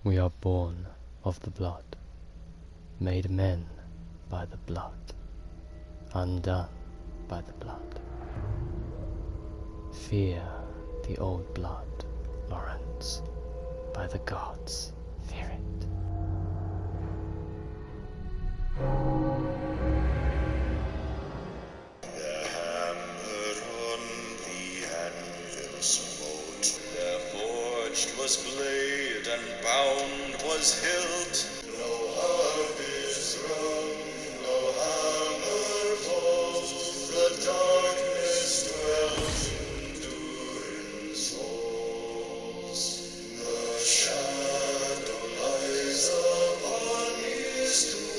We are born of the blood, made men by the blood, undone by the blood. Fear the old blood, Lawrence. By the gods, fear it. The hammer on the anvil smote, there forged was blade and bound was hilt. No harp is rung, no hammer falls, the darkness dwells in Durin's souls. The shadow lies upon his tomb,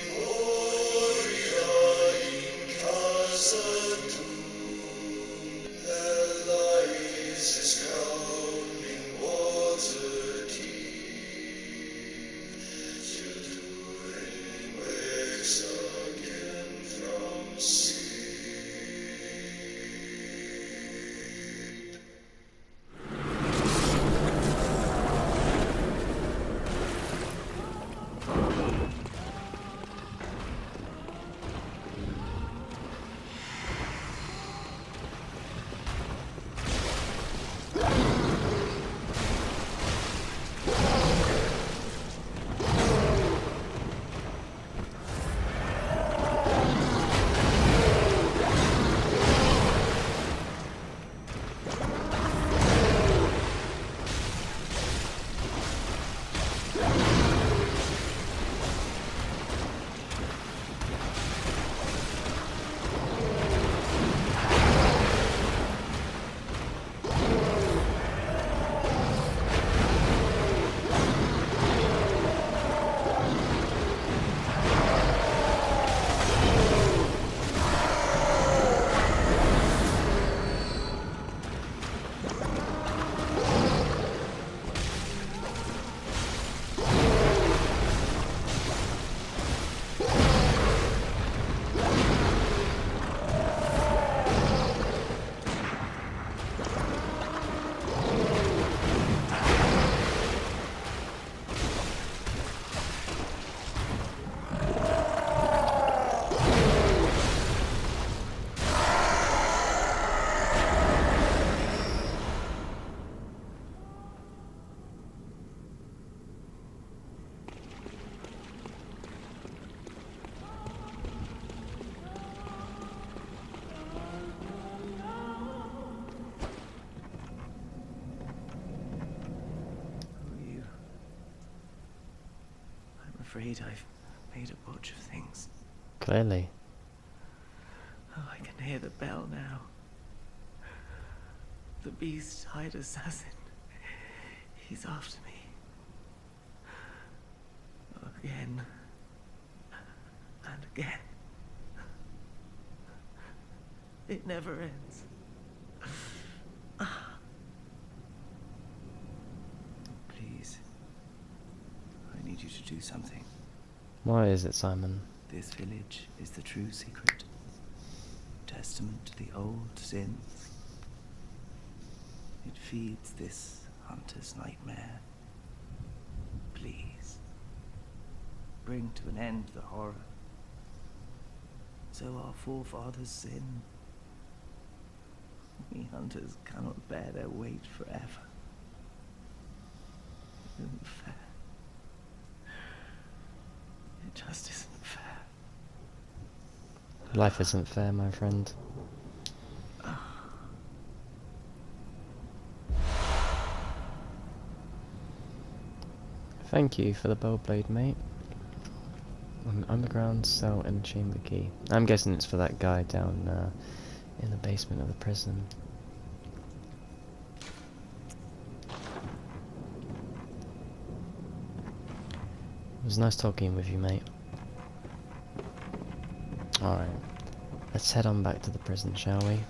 Memoria in casa tum. There lies his crown in water deep, till Durin wakes again from sleep. I'm afraid I've made a botch of things. Clearly. Oh, I can hear the bell now. The beast-eyed assassin. He's after me. Again. And again. It never ends. Please. I need you to do something. What is it, Simon? This village is the true secret. Testament to the old sins. It feeds this hunter's nightmare. Please. Bring to an end the horror. So our forefathers sin. We hunters cannot bear their weight forever. It isn't fair. It just isn't fair. Life isn't fair, my friend. Thank you for the bow blade, mate. An underground cell and a chamber key. I'm guessing it's for that guy down in the basement of the prison. It was nice talking with you, mate. Alright. Let's head on back to the prison, shall we?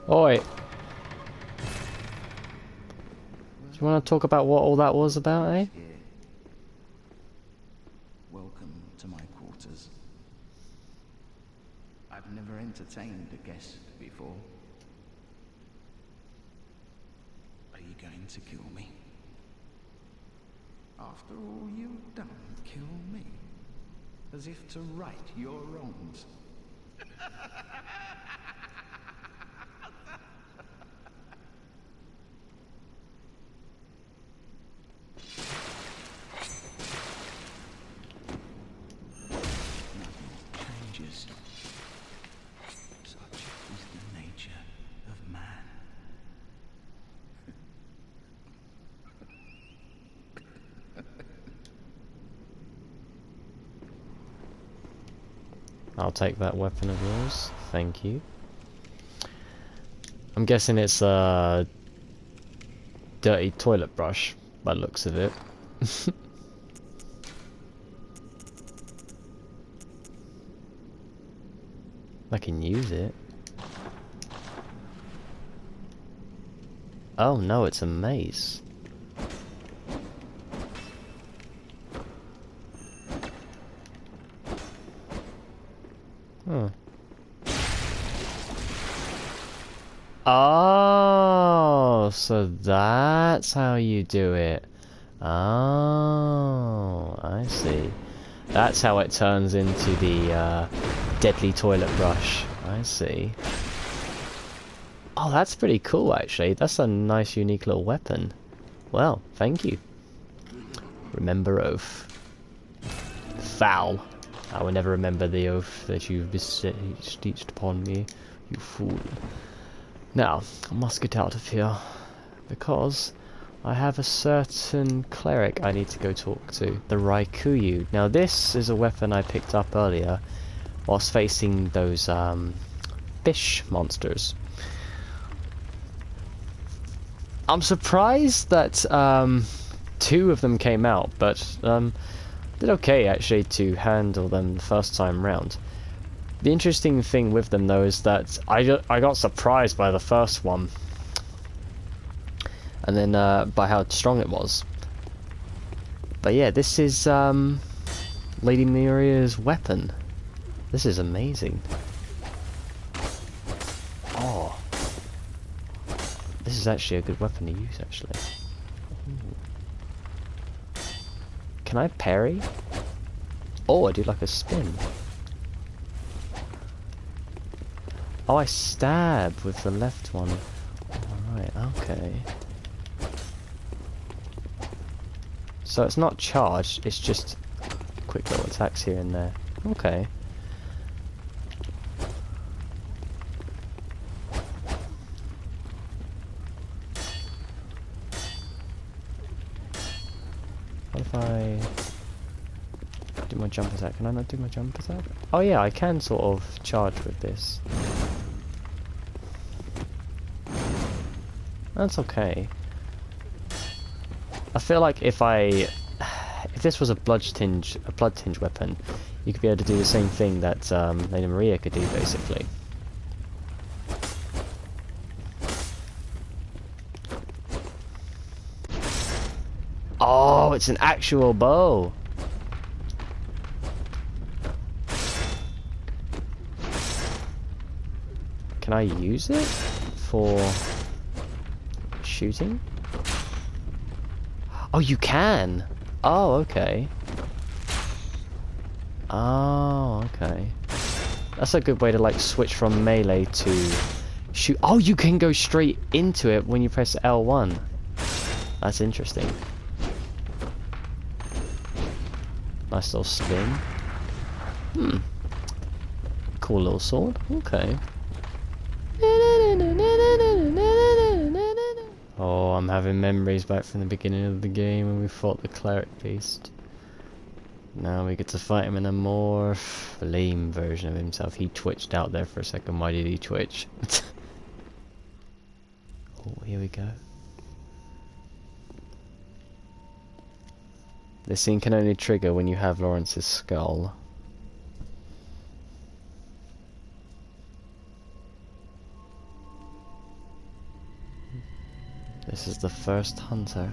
Oi! Do you want to talk about what all that was about, eh? Here. Welcome to my quarters. I've never entertained a guest before. Are you going to kill me? After all you've done, kill me. As if to right your wrongs. Nothing changes. Such is the nature of man. I'll take that weapon of yours. Thank you. I'm guessing it's a dirty toilet brush by the looks of it. I can use it. Oh no, it's a mace. Huh. Oh, so that's how you do it. Oh, I see. That's how it turns into the deadly toilet brush. I see. Oh, that's pretty cool, actually. That's a nice, unique little weapon. Well, thank you. Remember oath. Foul. I will never remember the oath that you beseeched upon me, you fool. Now, I must get out of here, because I have a certain cleric I need to go talk to, the Raikuyu. Now this is a weapon I picked up earlier, whilst facing those, fish monsters. I'm surprised that, 2 of them came out, but, did okay actually to handle them the first time round. The interesting thing with them though is that I got surprised by the first one, and then by how strong it was. But yeah, this is Lady Miria's weapon. This is amazing. Oh, this is actually a good weapon to use actually. Ooh. Can I parry? Oh, I do like a spin. Oh, I stab with the left one. Alright, okay. So it's not charged, it's just quick little attacks here and there. Okay. What if I do my jump attack? Can I not do my jump attack? Oh yeah, I can sort of charge with this. That's okay. I feel like if this was a blood tinge weapon, you could be able to do the same thing that Lady Maria could do, basically. Oh, it's an actual bow. Can I use it for shooting? Oh, you can. Oh, okay. Oh, okay. That's a good way to like switch from melee to shoot. Oh, you can go straight into it when you press L1. That's interesting. Nice little spin. Hmm. Cool little sword. Okay. Oh, I'm having memories back from the beginning of the game when we fought the cleric beast. Now we get to fight him in a more lame version of himself. He twitched out there for a second. Why did he twitch? Oh, here we go. This scene can only trigger when you have Lawrence's skull. This is the first hunter.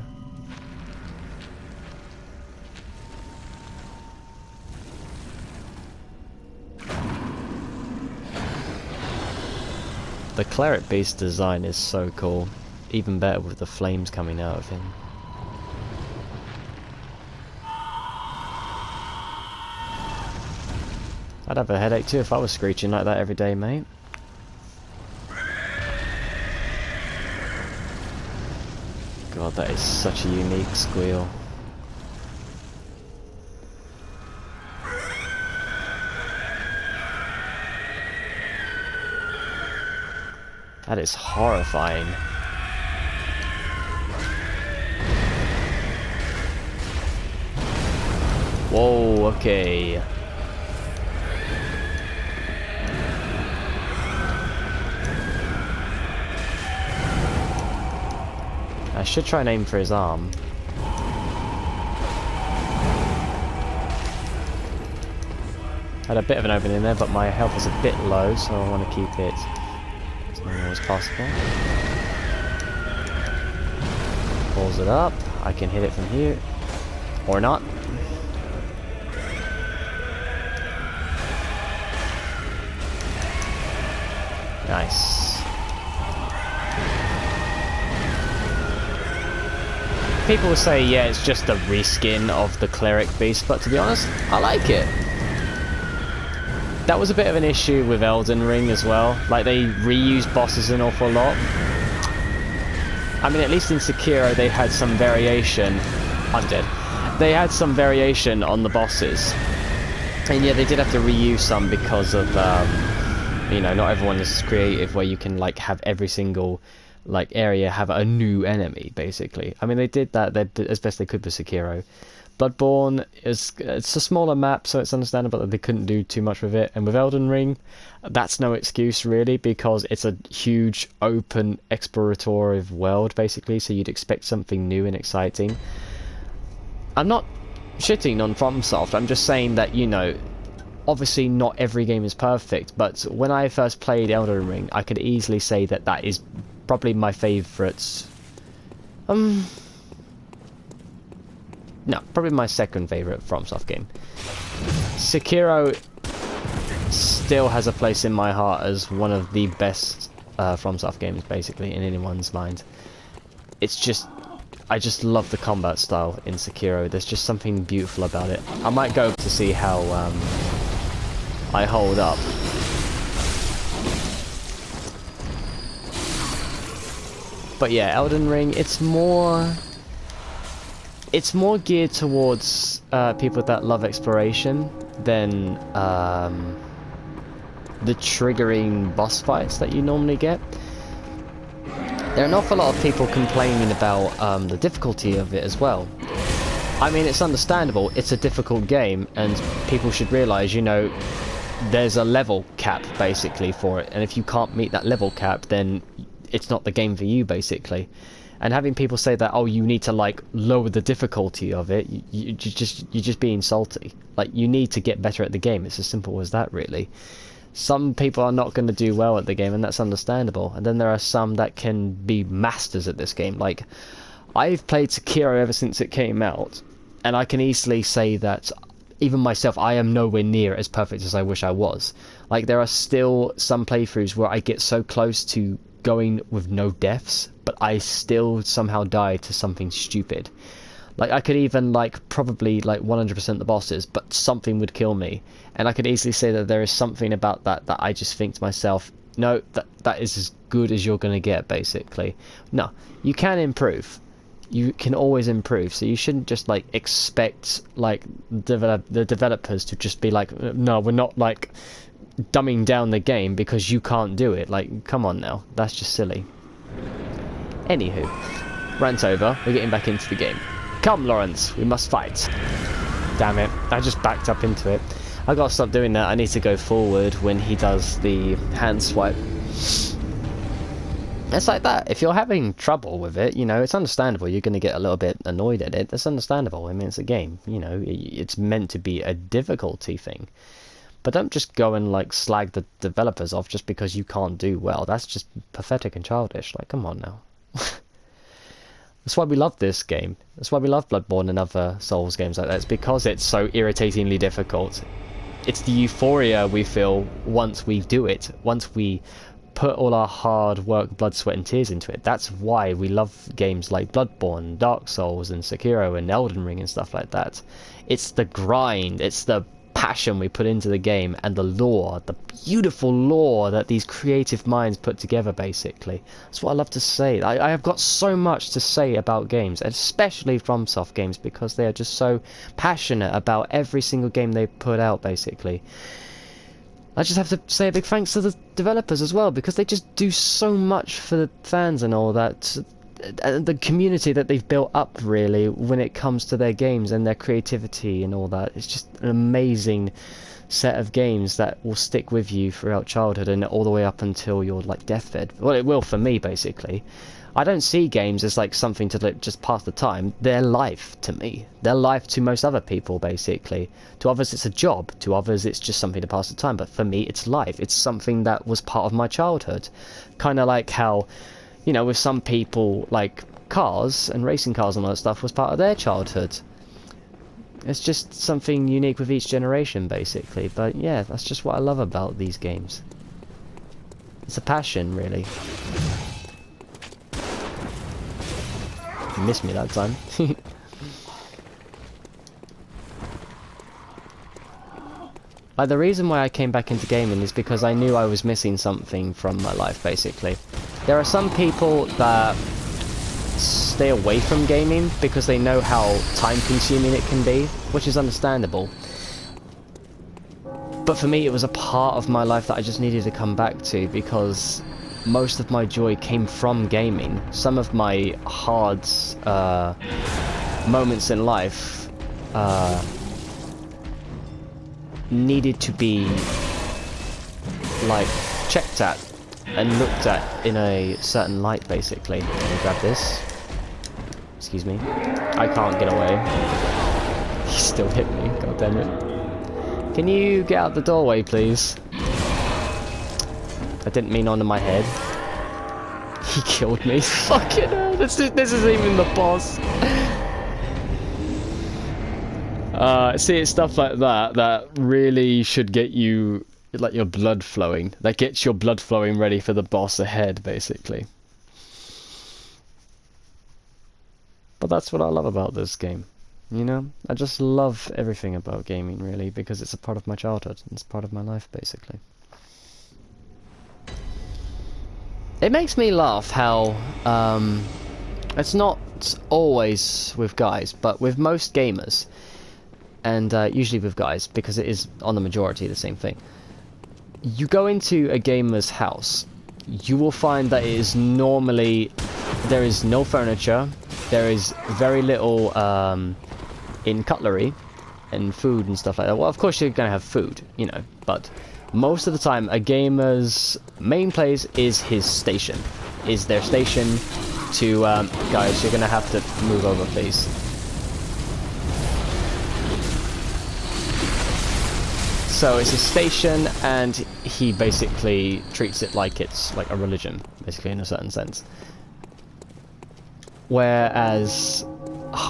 The cleric beast design is so cool. Even better with the flames coming out of him. I'd have a headache too if I was screeching like that every day, mate. God, that is such a unique squeal. That is horrifying. Whoa, okay. I should try and aim for his arm. Had a bit of an opening there, but my health is a bit low, so I want to keep it as normal as possible. Pulls it up. I can hit it from here. Or not. Nice. People will say, yeah, it's just a reskin of the cleric beast, but to be honest, I like it. That was a bit of an issue with Elden Ring as well. Like, they reused bosses an awful lot. I mean, at least in Sekiro, they had some variation. I'm dead. They had some variation on the bosses. And yeah, they did have to reuse some because of, you know, not everyone is creative where you can, like, have every single, like, area have a new enemy, basically. I mean, they did that as best they could with Sekiro. Bloodborne it's a smaller map, so it's understandable that they couldn't do too much with it. And with Elden Ring, that's no excuse really, because it's a huge open exploratory world basically, so you'd expect something new and exciting. I'm not shitting on FromSoft, I'm just saying that, you know, obviously not every game is perfect, but when I first played Elden Ring, I could easily say that that is probably my favourite. No, probably my second favourite FromSoft game. Sekiro still has a place in my heart as one of the best FromSoft games, basically, in anyone's mind. It's just, I just love the combat style in Sekiro. There's just something beautiful about it. I might go to see how I hold up. But yeah, Elden Ring, it's more geared towards people that love exploration than the triggering boss fights that you normally get. There are an awful lot of people complaining about the difficulty of it as well. I mean, it's understandable, it's a difficult game, and people should realise, you know, there's a level cap basically for it, and if you can't meet that level cap, then it's not the game for you, basically. And having people say that, oh, you need to, like, lower the difficulty of it, you're just being salty. Like, you need to get better at the game. It's as simple as that, really. Some people are not going to do well at the game, and that's understandable. And then there are some that can be masters at this game. Like, I've played Sekiro ever since it came out, and I can easily say that, even myself, I am nowhere near as perfect as I wish I was. Like, there are still some playthroughs where I get so close to going with no deaths, but I still somehow die to something stupid. Like, I could even, like, probably, like, 100% the bosses, but something would kill me. And I could easily say that there is something about that I just think to myself, no, that is as good as you're going to get, basically. No, you can improve. You can always improve, so you shouldn't just, like, expect, like, the developers to just be like, no, we're not, like, dumbing down the game because you can't do it. Like, come on now, that's just silly. Anywho, rant over, we're getting back into the game. Come, Lawrence, we must fight. Damn it, I just backed up into it. I gotta stop doing that. I need to go forward when he does the hand swipe. It's like that. If you're having trouble with it, you know, it's understandable. You're gonna get a little bit annoyed at it. That's understandable. I mean, it's a game, you know, it's meant to be a difficulty thing. But don't just go and, like, slag the developers off just because you can't do well. That's just pathetic and childish. Like, come on now. That's why we love this game. That's why we love Bloodborne and other Souls games like that. It's because it's so irritatingly difficult. It's the euphoria we feel once we do it, once we put all our hard work, blood, sweat and tears into it. That's why we love games like Bloodborne, Dark Souls and Sekiro and Elden Ring and stuff like that. It's the grind, it's the passion we put into the game, and the lore, the beautiful lore that these creative minds put together, basically. That's what I love to say. I have got so much to say about games, especially FromSoft games, because they are just so passionate about every single game they put out, basically. I just have to say a big thanks to the developers as well, because they just do so much for the fans and all that. And the community that they've built up, really, when it comes to their games and their creativity and all that. It's just an amazing set of games that will stick with you throughout childhood and all the way up until your like deathbed. Well, it will for me, basically. I don't see games as like something to like, just pass the time. They're life to me. They're life to most other people, basically. To others it's a job, to others it's just something to pass the time, but for me it's life. It's something that was part of my childhood. Kind of like how, you know, with some people, like cars and racing cars and all that stuff was part of their childhood. It's just something unique with each generation, basically. But yeah, that's just what I love about these games. It's a passion, really. You missed me that time. Like, the reason why I came back into gaming is because I knew I was missing something from my life, basically. There are some people that stay away from gaming because they know how time-consuming it can be, which is understandable. But for me, it was a part of my life that I just needed to come back to, because most of my joy came from gaming. Some of my hard moments in life needed to be like checked at and looked at in a certain light, basically. Let me grab this. Excuse me. I can't get away. He still hit me, god damn it. Can you get out the doorway, please? I didn't mean onto my head. He killed me. Fucking hell, this isn't even the boss. See, it's stuff like that that really should get you, like, your blood flowing. That gets your blood flowing ready for the boss ahead, basically. But that's what I love about this game. You know? I just love everything about gaming, really, because it's a part of my childhood. It's part of my life, basically. It makes me laugh how, it's not always with guys, but with most gamers, and usually with guys, because it is on the majority the same thing. You go into a gamer's house, you will find that it is normally, there is no furniture, there is very little in cutlery and food and stuff like that. Well, of course you're going to have food, you know, but most of the time a gamer's main place is his station, is their station to, guys, you're going to have to move over, please. So it's a station, and he basically treats it like it's like a religion, basically, in a certain sense. Whereas,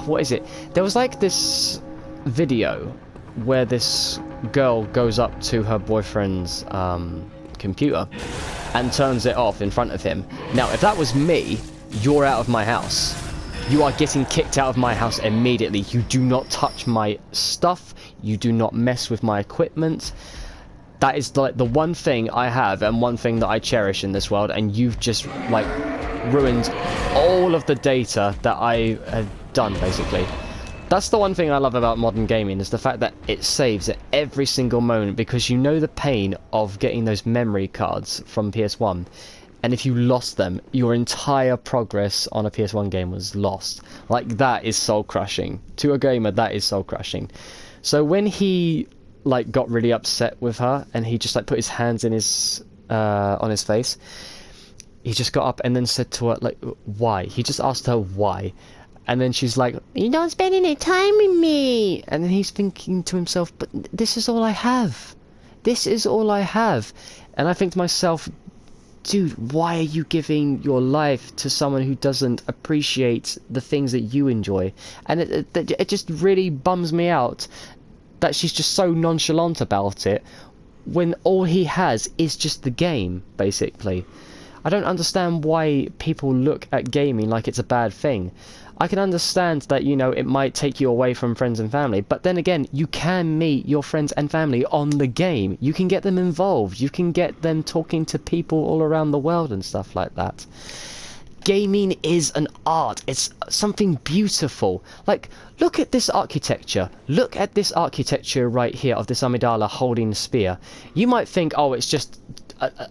what is it? There was like this video where this girl goes up to her boyfriend's computer and turns it off in front of him. Now, if that was me, you're out of my house. You are getting kicked out of my house immediately. You do not touch my stuff. You do not mess with my equipment. That is like the one thing I have and one thing that I cherish in this world, and you've just like ruined all of the data that I have done, basically. That's the one thing I love about modern gaming, is the fact that it saves at every single moment, because you know the pain of getting those memory cards from PS1. And if you lost them, your entire progress on a PS1 game was lost. Like, that is soul crushing. To a gamer, that is soul crushing. So when he like got really upset with her, and he just like put his hands in his on his face, he just got up and then said to her, like, why? He just asked her why. And then she's like, you don't spend any time with me. And then he's thinking to himself, but this is all I have. This is all I have. And I think to myself, dude, why are you giving your life to someone who doesn't appreciate the things that you enjoy? And it just really bums me out that she's just so nonchalant about it when all he has is just the game, basically. I don't understand why people look at gaming like it's a bad thing. I can understand that, you know, it might take you away from friends and family, but then again, you can meet your friends and family on the game. You can get them involved. You can get them talking to people all around the world and stuff like that. Gaming is an art. It's something beautiful. Like, look at this architecture. Look at this architecture right here of this Amidala holding the spear. You might think, oh, it's just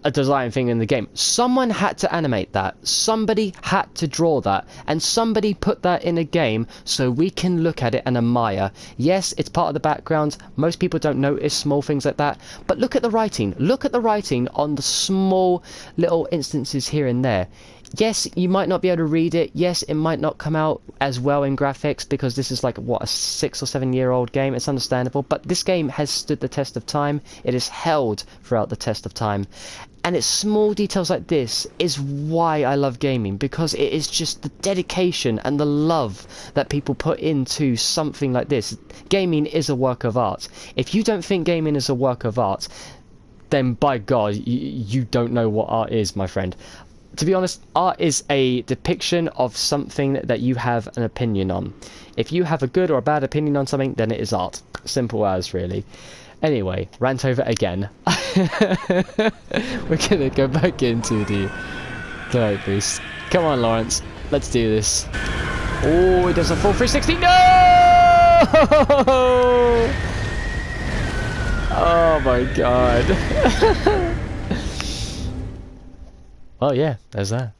a design thing in the game. Someone had to animate that. Somebody had to draw that. And somebody put that in a game so we can look at it and admire. Yes, it's part of the background. Most people don't notice small things like that. But look at the writing. Look at the writing on the small little instances here and there. Yes, you might not be able to read it. Yes, it might not come out as well in graphics because this is like, what, a 6 or 7 year old game. It's understandable. But this game has stood the test of time. It is held throughout the test of time. And it's small details like this is why I love gaming, because it is just the dedication and the love that people put into something like this. Gaming is a work of art. If you don't think gaming is a work of art, then by God, you don't know what art is, my friend. To be honest, art is a depiction of something that you have an opinion on. If you have a good or a bad opinion on something, then it is art. Simple as, really. Anyway, rant over again. We're gonna go back into the glow boost. Come on, Lawrence. Let's do this. Oh, it does a full 360. No! Oh my God. Oh yeah, there's that.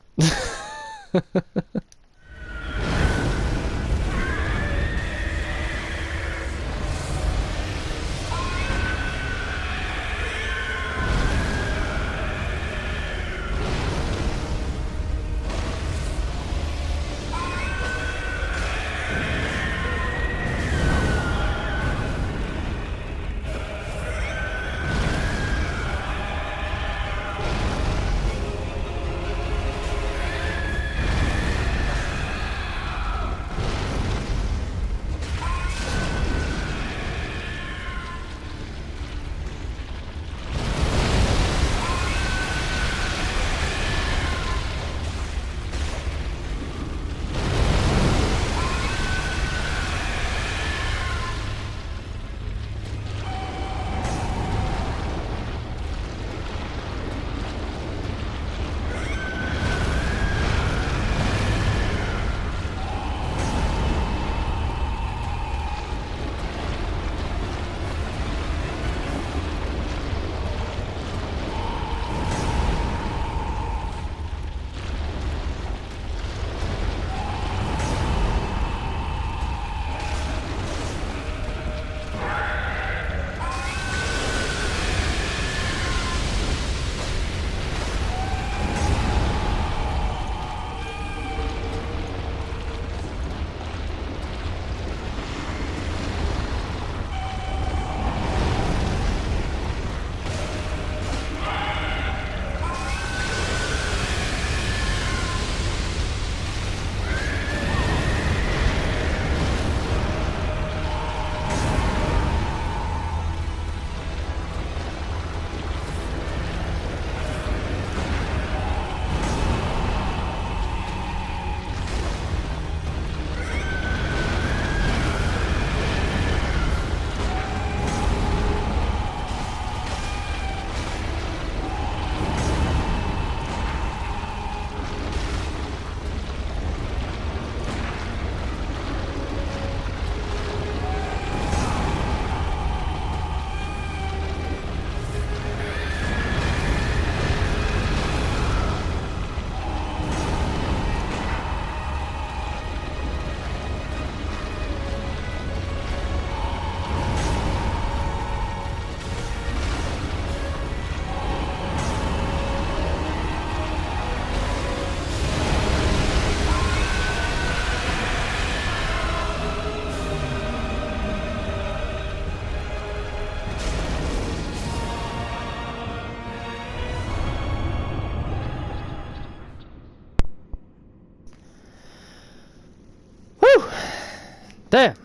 Damn!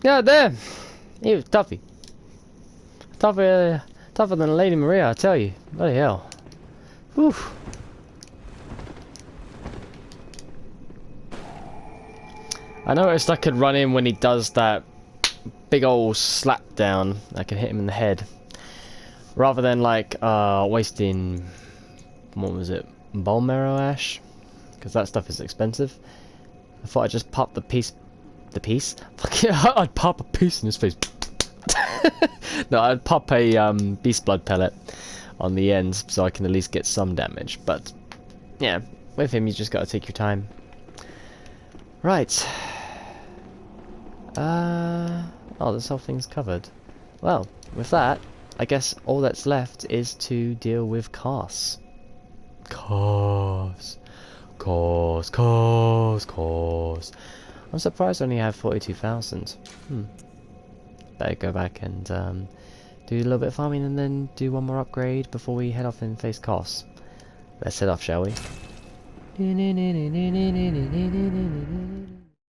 Yeah, damn! He was toughy. Tougher than Lady Maria, I tell you. Bloody hell. Whew. I noticed I could run in when he does that big old slap down. I can hit him in the head. Rather than like wasting, what was it, bone marrow ash? Because that stuff is expensive. I thought I'd just pop the piece. The piece? Fuck yeah, I'd pop a piece in his face. No, I'd pop a beast blood pellet on the end so I can at least get some damage. But yeah, with him you just gotta take your time. Right. Oh, this whole thing's covered. Well, with that, I guess all that's left is to deal with Cos. Cos. I'm surprised I only have 42,000. Better go back and do a little bit of farming and then do one more upgrade before we head off and face Cos. Let's head off, shall we?